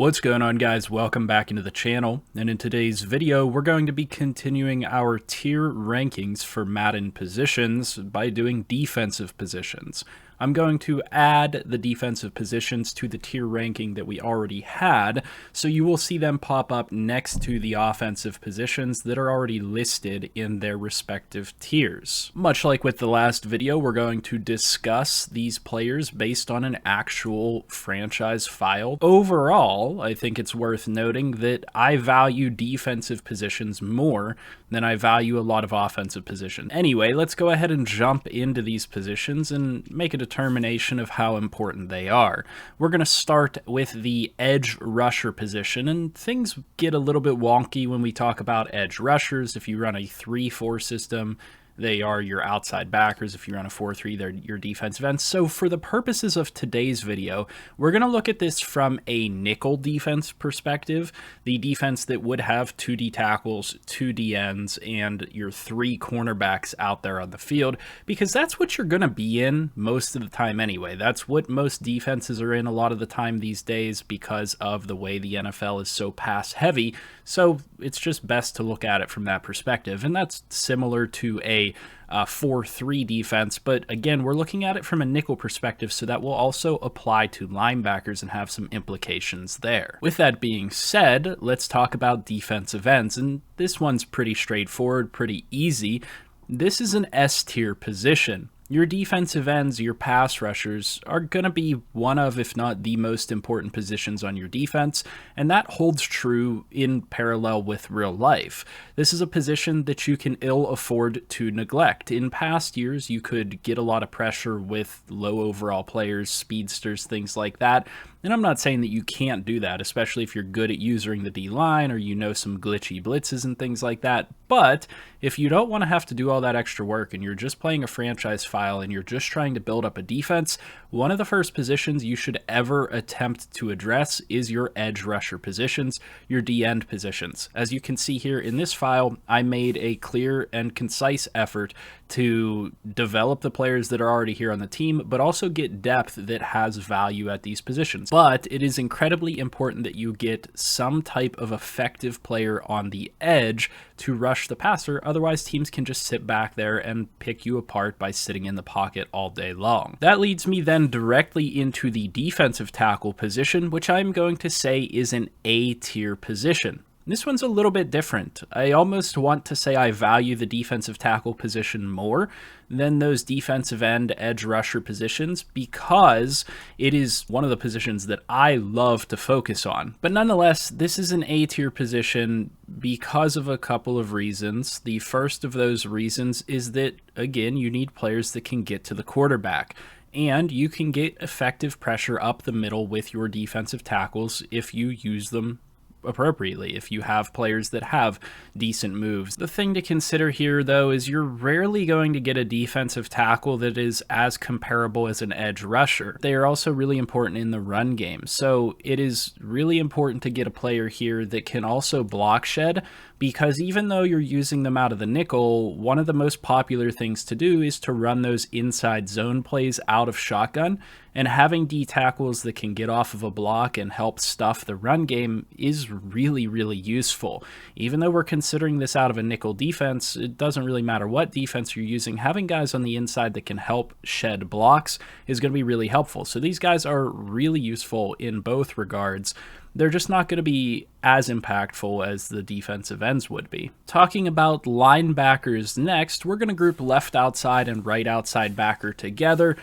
What's going on, guys? Welcome back into the channel, and in today's video we're going to be continuing our tier rankings for Madden positions by doing defensive positions. I'm going to add the defensive positions to the tier ranking that we already had, so you will see them pop up next to the offensive positions that are already listed in their respective tiers. Much like with the last video, we're going to discuss these players based on an actual franchise file. Overall, I think it's worth noting that I value defensive positions more than I value a lot of offensive positions. Anyway, let's go ahead and jump into these positions and make a determination of how important they are. We're going to start with the edge rusher position, and things get a little bit wonky when we talk about edge rushers. If you run a 3-4 system, they are your outside backers. If you run a 4-3, they're your defensive ends. So for the purposes of today's video, we're going to look at this from a nickel defense perspective, the defense that would have 2 D tackles, 2 D ends, and your 3 cornerbacks out there on the field, because that's what you're going to be in most of the time anyway. That's what most defenses are in a lot of the time these days because of the way the NFL is so pass heavy. So it's just best to look at it from that perspective, and that's similar to a 4-3 defense, but again, we're looking at it from a nickel perspective, so that will also apply to linebackers and have some implications there. With that being said, let's talk about defensive ends, and this one's pretty straightforward, pretty easy. This is an S tier position. Your defensive ends, your pass rushers, are going to be one of, if not the most important positions on your defense, and that holds true in parallel with real life. This is a position that you can ill afford to neglect. In past years, you could get a lot of pressure with low overall players, speedsters, things like that. And I'm not saying that you can't do that, especially if you're good at using the D-line or you know some glitchy blitzes and things like that. But if you don't want to have to do all that extra work and you're just playing a franchise file and you're just trying to build up a defense, one of the first positions you should ever attempt to address is your edge rusher positions, your D-end positions. As you can see here in this file, I made a clear and concise effort to develop the players that are already here on the team, but also get depth that has value at these positions. But it is incredibly important that you get some type of effective player on the edge to rush the passer. Otherwise, teams can just sit back there and pick you apart by sitting in the pocket all day long. That leads me then directly into the defensive tackle position, which I'm going to say is an A tier position. This one's a little bit different. I almost want to say I value the defensive tackle position more than those defensive end edge rusher positions because it is one of the positions that I love to focus on. But nonetheless, this is an A tier position because of a couple of reasons. The first of those reasons is that, again, you need players that can get to the quarterback. And you can get effective pressure up the middle with your defensive tackles if you use them appropriately, if you have players that have decent moves. The thing to consider here, though, is you're rarely going to get a defensive tackle that is as comparable as an edge rusher. They are also really important in the run game, so it is really important to get a player here that can also block shed, because even though you're using them out of the nickel, one of the most popular things to do is to run those inside zone plays out of shotgun, and having D tackles that can get off of a block and help stuff the run game is really, really useful. Even though we're considering this out of a nickel defense, it doesn't really matter what defense you're using. Having guys on the inside that can help shed blocks is going to be really helpful. So these guys are really useful in both regards. They're just not going to be as impactful as the defensive ends would be. Talking about linebackers next, we're going to group left outside and right outside backer together.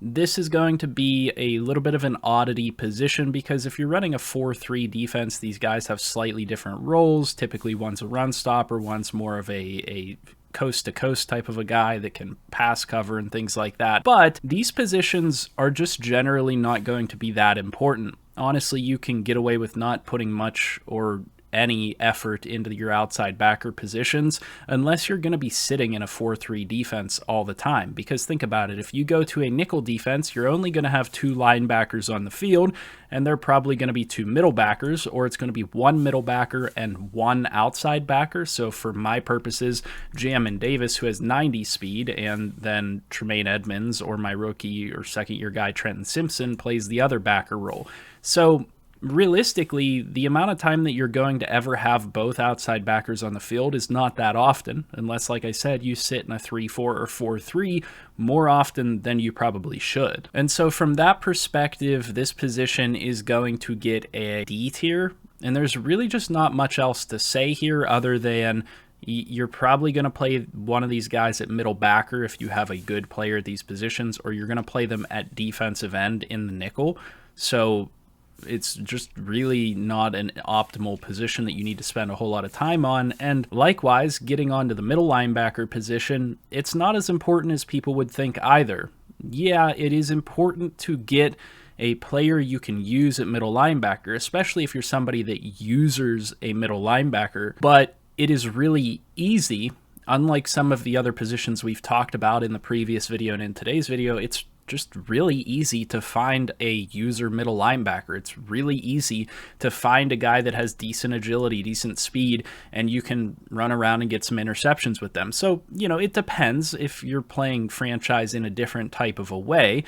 This is going to be a little bit of an oddity position because if you're running a 4-3 defense, these guys have slightly different roles. Typically, one's a run stopper, one's more of a coast-to-coast type of a guy that can pass cover and things like that. But these positions are just generally not going to be that important. Honestly, you can get away with not putting much or any effort into your outside backer positions unless you're going to be sitting in a 4-3 defense all the time. Because think about it, if you go to a nickel defense, you're only going to have 2 linebackers on the field, and they're probably going to be 2 middle backers, or it's going to be 1 middle backer and 1 outside backer. So for my purposes, Jamin Davis, who has 90 speed, and then Tremaine Edmonds or my rookie or second year guy Trenton Simpson plays the other backer role. So realistically, the amount of time that you're going to ever have both outside backers on the field is not that often, unless, like I said, you sit in a 3-4 or 4-3 more often than you probably should. And so from that perspective, this position is going to get a D tier, and there's really just not much else to say here other than you're probably going to play one of these guys at middle backer if you have a good player at these positions, or you're going to play them at defensive end in the nickel. So it's just really not an optimal position that you need to spend a whole lot of time on. And likewise, getting onto the middle linebacker position, it's not as important as people would think either. Yeah, it is important to get a player you can use at middle linebacker, especially if you're somebody that uses a middle linebacker, but it is really easy. Unlike some of the other positions we've talked about in the previous video and in today's video, it's just really easy to find a user middle linebacker. It's really easy to find a guy that has decent agility, decent speed, and you can run around and get some interceptions with them. So, it depends if you're playing franchise in a different type of a way.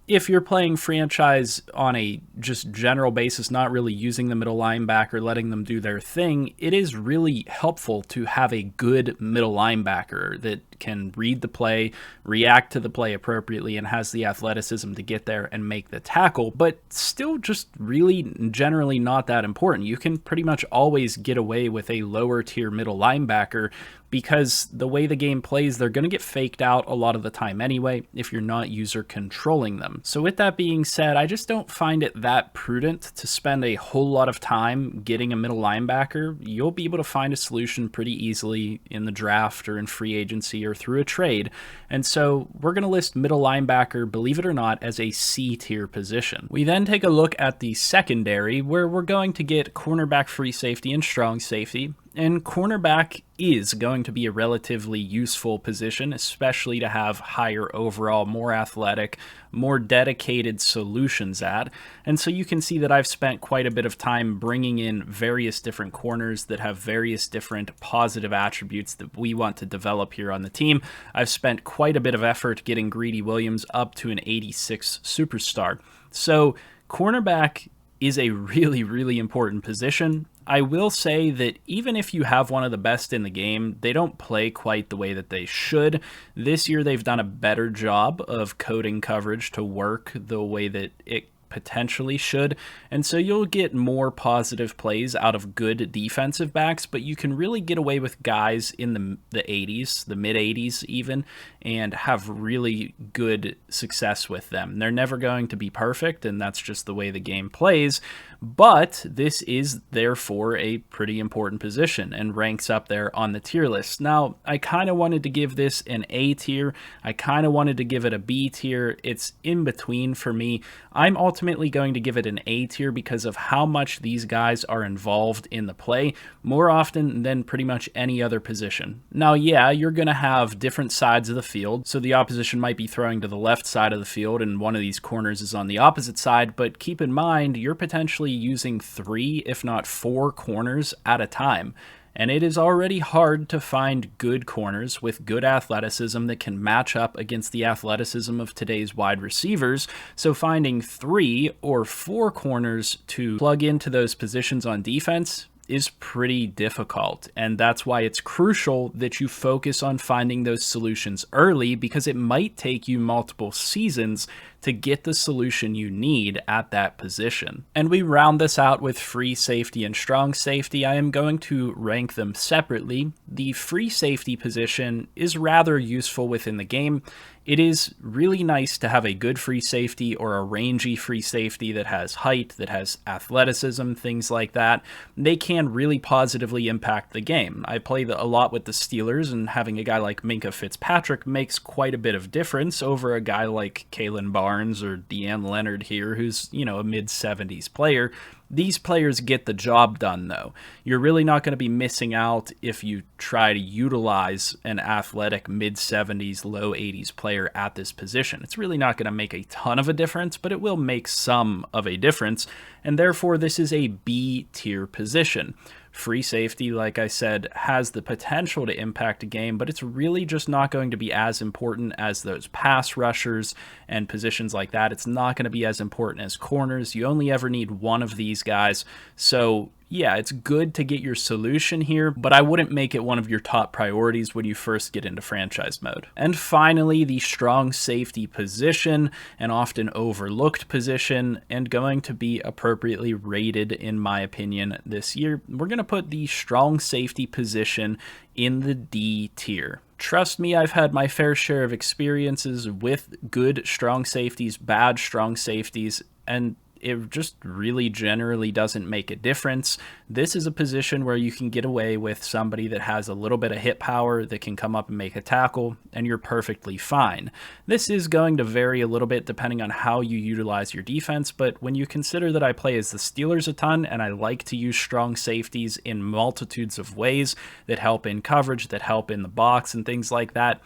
If you're playing franchise on a just general basis, not really using the middle linebacker, letting them do their thing, it is really helpful to have a good middle linebacker that can read the play, react to the play appropriately, and has the athleticism to get there and make the tackle, but still just really generally not that important. You can pretty much always get away with a lower tier middle linebacker because the way the game plays, they're going to get faked out a lot of the time anyway if you're not user controlling them. So with that being said, I just don't find it that prudent to spend a whole lot of time getting a middle linebacker. You'll be able to find a solution pretty easily in the draft or in free agency or through a trade. And so we're going to list middle linebacker, believe it or not, as a C tier position. We then take a look at the secondary, where we're going to get cornerback, free safety, and strong safety. And cornerback is going to be a relatively useful position, especially to have higher overall, more athletic, more dedicated solutions at. And so you can see that I've spent quite a bit of time bringing in various different corners that have various different positive attributes that we want to develop here on the team. I've spent quite a bit of effort getting Greedy Williams up to an 86 superstar. So cornerback is a really, really important position. I will say that even if you have one of the best in the game, they don't play quite the way that they should. This year, they've done a better job of coding coverage to work the way that it potentially should, and so you'll get more positive plays out of good defensive backs, but you can really get away with guys in the 80s, the mid 80s even, and have really good success with them. They're never going to be perfect, and that's just the way the game plays, but this is therefore a pretty important position and ranks up there on the tier list. Now, I kind of wanted to give this an A tier. I kind of wanted to give it a B tier. It's in between for me. I'm ultimately going to give it an A tier because of how much these guys are involved in the play, more often than pretty much any other position. Now, yeah, you're going to have different sides of the field, so the opposition might be throwing to the left side of the field and one of these corners is on the opposite side, but keep in mind, you're potentially using 3, if not 4 corners at a time. And it is already hard to find good corners with good athleticism that can match up against the athleticism of today's wide receivers. So finding 3 or 4 corners to plug into those positions on defense is pretty difficult, and that's why it's crucial that you focus on finding those solutions early, because it might take you multiple seasons to get the solution you need at that position. And we round this out with free safety and strong safety. I am going to rank them separately. The free safety position is rather useful within the game. It is really nice to have a good free safety or a rangy free safety that has height, that has athleticism, things like that. They can really positively impact the game. I play a lot with the Steelers, and having a guy like Minkah Fitzpatrick makes quite a bit of difference over a guy like Kalen Barnes or Deanne Leonard here, who's, a mid-70s player. These players get the job done, though. You're really not going to be missing out if you try to utilize an athletic mid-70s, low 80s player at this position. It's really not going to make a ton of a difference, but it will make some of a difference, and therefore this is a B-tier position. Free safety, like I said, has the potential to impact a game, but it's really just not going to be as important as those pass rushers and positions like that. It's not going to be as important as corners. You only ever need one of these these guys. So yeah, it's good to get your solution here, but I wouldn't make it one of your top priorities when you first get into franchise mode. And finally, the strong safety position, an often overlooked position, and going to be appropriately rated in my opinion this year. We're going to put the strong safety position in the D tier. Trust me, I've had my fair share of experiences with good strong safeties, bad strong safeties, and it just really generally doesn't make a difference. This is a position where you can get away with somebody that has a little bit of hit power that can come up and make a tackle, and you're perfectly fine. This is going to vary a little bit depending on how you utilize your defense, but when you consider that I play as the Steelers a ton and I like to use strong safeties in multitudes of ways that help in coverage, that help in the box and things like that,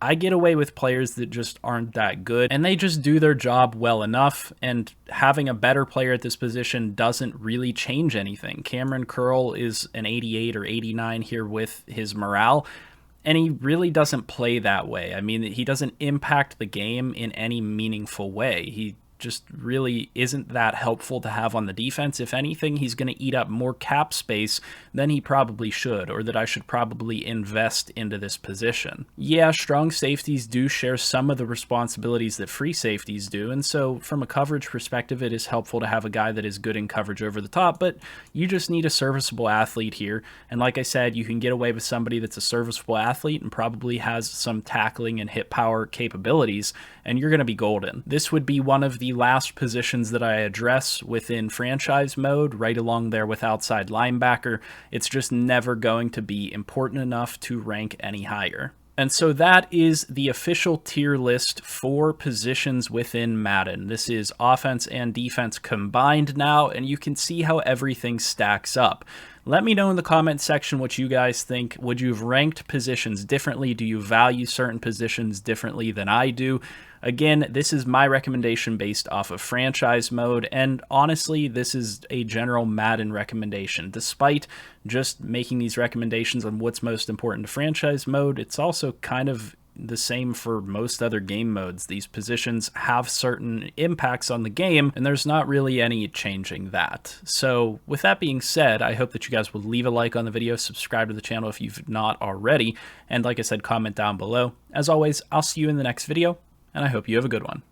I get away with players that just aren't that good, and they just do their job well enough, and having a better player at this position doesn't really change anything. Cameron Curl is an 88 or 89 here with his morale, and he really doesn't play that way. I mean, he doesn't impact the game in any meaningful way. He just really isn't that helpful to have on the defense. If anything, he's going to eat up more cap space than he probably should, or that I should probably invest into this position. Yeah, strong safeties do share some of the responsibilities that free safeties do, and so from a coverage perspective, it is helpful to have a guy that is good in coverage over the top, but you just need a serviceable athlete here, and like I said, you can get away with somebody that's a serviceable athlete and probably has some tackling and hit power capabilities, and you're going to be golden. This would be one of the last positions that I address within franchise mode, right along there with outside linebacker. It's just never going to be important enough to rank any higher. And so that is the official tier list for positions within Madden. This is offense and defense combined now, and you can see how everything stacks up. Let me know in the comment section what you guys think. Would you have ranked positions differently? Do you value certain positions differently than I do? Again, this is my recommendation based off of franchise mode, and honestly, this is a general Madden recommendation. Despite just making these recommendations on what's most important to franchise mode, it's also kind of the same for most other game modes. These positions have certain impacts on the game, and there's not really any changing that. So with that being said, I hope that you guys will leave a like on the video, subscribe to the channel if you've not already, and like I said, comment down below. As always, I'll see you in the next video, and I hope you have a good one.